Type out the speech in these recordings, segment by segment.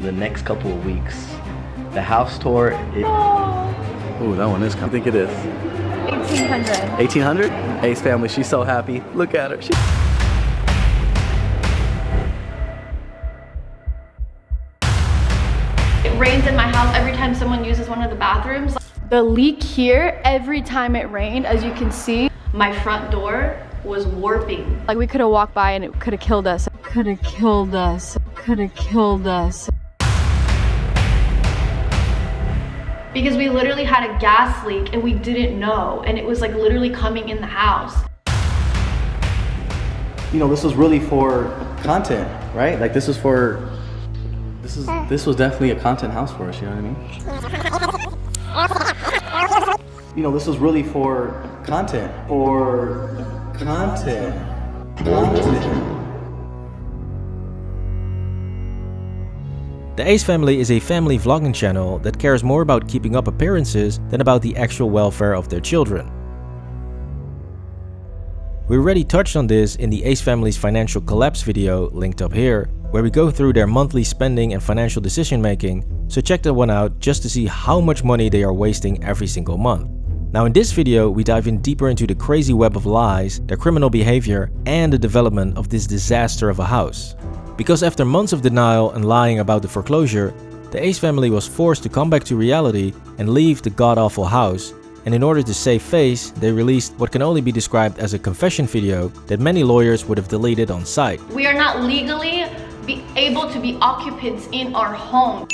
the next couple of weeks. The house tour. Ooh, that one is. I think it is. 1800. 1800? Ace family, she's so happy. Look at her. It rains in my house every time someone uses one of the bathrooms. The leak here, every time it rained, as you can see, my front door was warping. Like we could have walked by and it could have killed us. Could have killed us. Could have killed us. Because we literally had a gas leak and we didn't know, and it was like literally coming in the house. You know, this was really for content, right? Like this was definitely a content house for us, you know what I mean? You know, this was really for content. The Ace family is a family vlogging channel that cares more about keeping up appearances than about the actual welfare of their children. We already touched on this in the Ace family's financial collapse video linked up here, where we go through their monthly spending and financial decision making, so check that one out just to see how much money they are wasting every single month. Now in this video, we dive in deeper into the crazy web of lies, their criminal behavior, and the development of this disaster of a house. Because after months of denial and lying about the foreclosure, the Ace family was forced to come back to reality and leave the god-awful house, and in order to save face, they released what can only be described as a confession video that many lawyers would have deleted on sight. We are not legally able to be occupants in our home.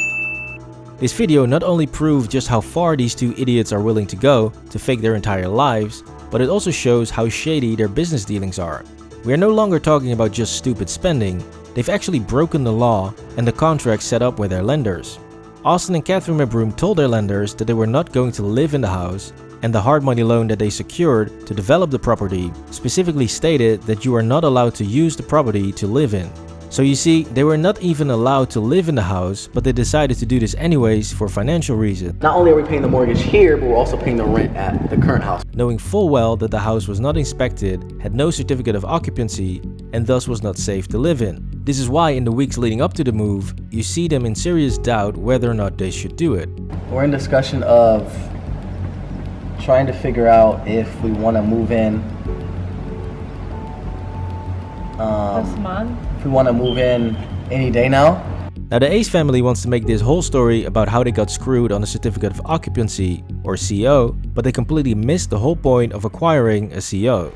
This video not only proved just how far these two idiots are willing to go to fake their entire lives, but it also shows how shady their business dealings are. We are no longer talking about just stupid spending, they've actually broken the law and the contracts set up with their lenders. Austin and Catherine McBroom told their lenders that they were not going to live in the house, and the hard money loan that they secured to develop the property specifically stated that you are not allowed to use the property to live in. So you see, they were not even allowed to live in the house, but they decided to do this anyways for financial reasons. Not only are we paying the mortgage here, but we're also paying the rent at the current house. Knowing full well that the house was not inspected, had no certificate of occupancy, and thus was not safe to live in. This is why in the weeks leading up to the move, you see them in serious doubt whether or not they should do it. We're in discussion of trying to figure out if we want to move in. This month? If we want to move in any day now. Now the Ace family wants to make this whole story about how they got screwed on a certificate of occupancy, or CO, but they completely missed the whole point of acquiring a CO.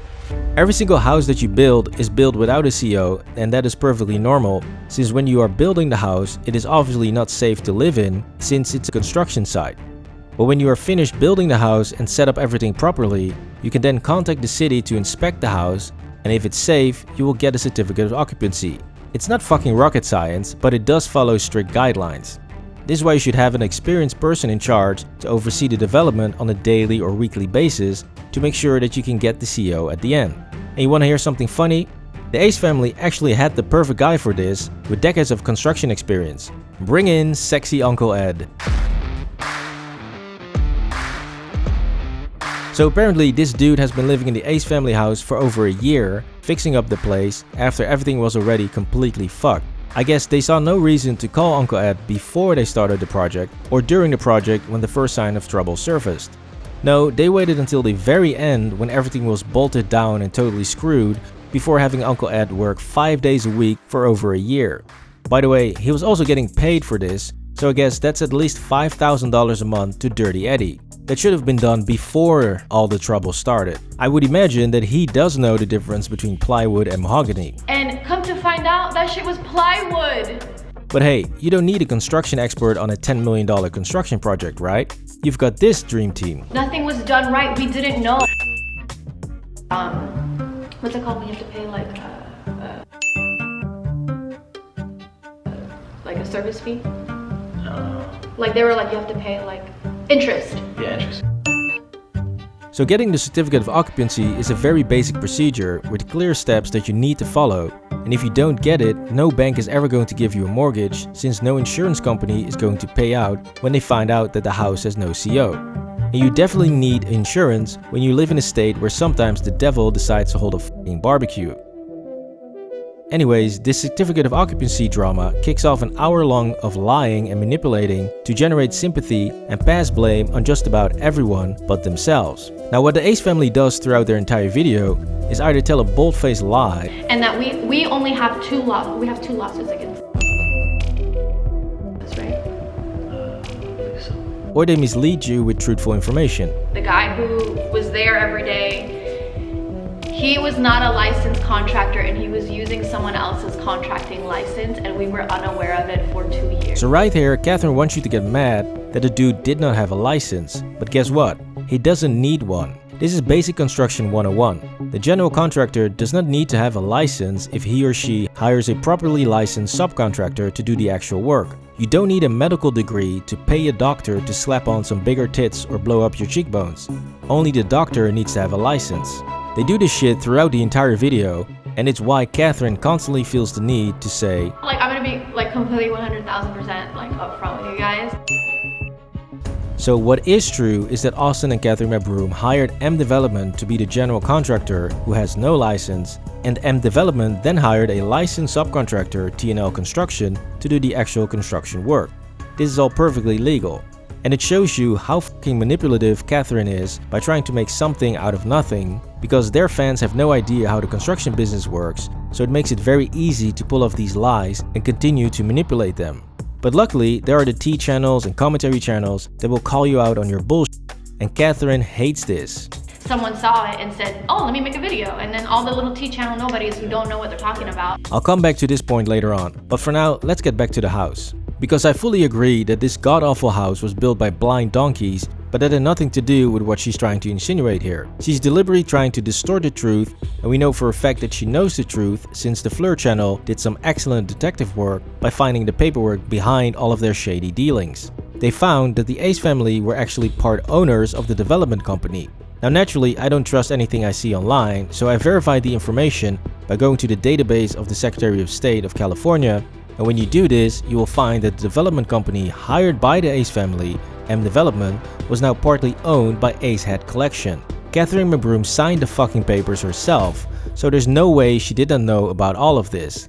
Every single house that you build is built without a CO, and that is perfectly normal, since when you are building the house, it is obviously not safe to live in, since it's a construction site. But when you are finished building the house and set up everything properly, you can then contact the city to inspect the house, and if it's safe, you will get a certificate of occupancy. It's not fucking rocket science, but it does follow strict guidelines. This is why you should have an experienced person in charge to oversee the development on a daily or weekly basis to make sure that you can get the CO at the end. And you want to hear something funny? The Ace family actually had the perfect guy for this, with decades of construction experience. Bring in sexy Uncle Ed. So apparently this dude has been living in the Ace family house for over a year, fixing up the place after everything was already completely fucked. I guess they saw no reason to call Uncle Ed before they started the project or during the project when the first sign of trouble surfaced. No, they waited until the very end when everything was bolted down and totally screwed before having Uncle Ed work 5 days a week for over a year. By the way, he was also getting paid for this, so I guess that's at least $5,000 a month to Dirty Eddie. That should have been done before all the trouble started. I would imagine that he does know the difference between plywood and mahogany. And come to find out, that shit was plywood. But hey, you don't need a construction expert on a $10 million construction project, right? You've got this dream team. Nothing was done right, we didn't know. What's it called when you have to pay like a service fee? Like they were like, you have to pay like interest. Yeah, interest. So getting the certificate of occupancy is a very basic procedure with clear steps that you need to follow. And if you don't get it, no bank is ever going to give you a mortgage, since no insurance company is going to pay out when they find out that the house has no CO. And you definitely need insurance when you live in a state where sometimes the devil decides to hold a fucking barbecue. Anyways, this certificate of occupancy drama kicks off an hour long of lying and manipulating to generate sympathy and pass blame on just about everyone but themselves. Now what the Ace family does throughout their entire video is either tell a bold-faced lie, and that we only have two lawsuits against us, right? or they mislead you with truthful information. The guy who was there every day, he was not a licensed contractor and he was using someone else's contracting license, and we were unaware of it for 2 years. So right here, Catherine wants you to get mad that the dude did not have a license. But guess what? He doesn't need one. This is basic construction 101. The general contractor does not need to have a license if he or she hires a properly licensed subcontractor to do the actual work. You don't need a medical degree to pay a doctor to slap on some bigger tits or blow up your cheekbones. Only the doctor needs to have a license. They do this shit throughout the entire video, and it's why Catherine constantly feels the need to say, Like, I'm gonna be like completely 100,000% like upfront with you guys. So what is true is that Austin and Catherine McBroom hired M Development to be the general contractor who has no license, and M Development then hired a licensed subcontractor, T&L Construction, to do the actual construction work. This is all perfectly legal. And it shows you how fucking manipulative Catherine is by trying to make something out of nothing, because their fans have no idea how the construction business works, so it makes it very easy to pull off these lies and continue to manipulate them. But luckily, there are the T channels and commentary channels that will call you out on your bullshit, and Catherine hates this. Someone saw it and said, oh, let me make a video, and then all the little T channel nobodies who don't know what they're talking about. I'll come back to this point later on, but for now, let's get back to the house. Because I fully agree that this god-awful house was built by blind donkeys, but that had nothing to do with what she's trying to insinuate here. She's deliberately trying to distort the truth, and we know for a fact that she knows the truth since the Fleur channel did some excellent detective work by finding the paperwork behind all of their shady dealings. They found that the Ace family were actually part owners of the development company. Now naturally, I don't trust anything I see online, so I verified the information by going to the database of the Secretary of State of California, and when you do this, you will find that the development company hired by the Ace family, M Development, was now partly owned by Ace Head Collection. Catherine McBroom signed the fucking papers herself, so there's no way she didn't know about all of this.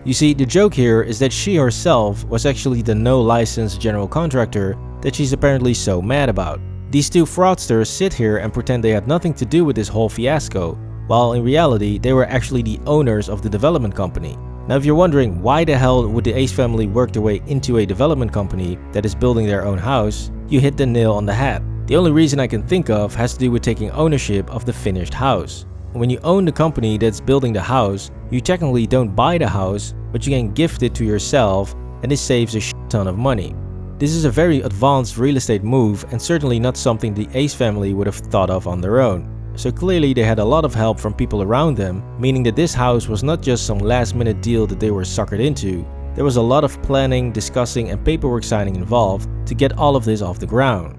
You see, the joke here is that she herself was actually the no-licensed general contractor that she's apparently so mad about. These two fraudsters sit here and pretend they had nothing to do with this whole fiasco, while in reality they were actually the owners of the development company. Now if you're wondering why the hell would the Ace family work their way into a development company that is building their own house, you hit the nail on the head. The only reason I can think of has to do with taking ownership of the finished house. When you own the company that's building the house, you technically don't buy the house, but you can gift it to yourself, and this saves a shit ton of money. This is a very advanced real estate move and certainly not something the Ace family would have thought of on their own. So clearly they had a lot of help from people around them, meaning that this house was not just some last minute deal that they were suckered into. There was a lot of planning, discussing and paperwork signing involved to get all of this off the ground.